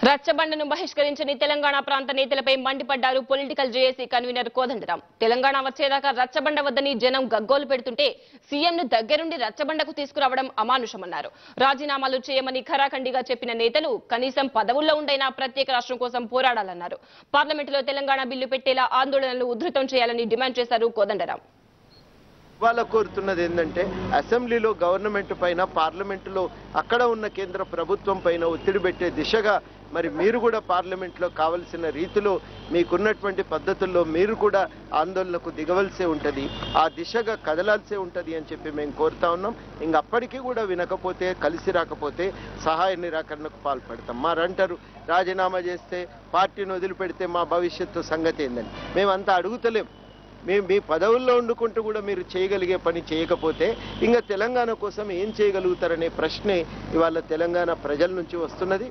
రచ్చబండను బహిష్కరించని తెలంగాణ ప్రాంత నేతలపై మండిపడ్డారు political JAC convener Kodandaram. Telangana వచ్చేదాకా రచ్చబండ వద్దని జనం గగ్గోలు పెడుతుంటే సీఎంను దగ్గరుండి రచ్చబండకు తీసుకురావడం అమానుషమన్నారు. రాజీనామాలు చేయమని ఖరాఖండిగా చెప్పిన నేతలు కనీసం పదవుల్లో ఉండైనా ప్రత్యేక రాష్ట్రం కోసం పోరాడాలన్నారు. పార్లమెంటులో తెలంగాణ బిల్లు పెట్టేలా ఆందోళనలు ఉధృతం చేయాలని డిమాండ్ చేశారు కోదండరాం. వాళ్ళ కోరుతున్నది ఏంటంటే అసెంబ్లీలో గవర్నమెంట్ పైన పార్లమెంటులో అక్కడ ఉన్న కేంద్ర ప్రభుత్వం పైన ఒత్తిడి పెట్టే దిశగా మరి మీరు కూడా పార్లమెంట్లో కావలసిన రీతిలో మీకున్నటువంటి పద్ధతుల్లో మీరు కూడా ఆందోళనకు దిగవలసే ఉంటుంది, ఆ దిశగా కదలాల్సే ఉంటుంది అని చెప్పి మేము కోరుతా ఉన్నాం. ఇంక అప్పటికీ కూడా వినకపోతే కలిసి రాకపోతే సహాయ నిరాకరణకు పాల్పడతాం. మారంటారు రాజీనామా చేస్తే పార్టీని వదిలిపెడితే మా భవిష్యత్తు సంగతి ఏందని. మేమంతా అడుగుతలేం. మీ పదవుల్లో వండుకుంటూ కూడా మీరు చేయగలిగే పని చేయకపోతే ఇంకా తెలంగాణ కోసం ఏం చేయగలుగుతారనే ప్రశ్నే ఇవాళ తెలంగాణ ప్రజల నుంచి వస్తున్నది.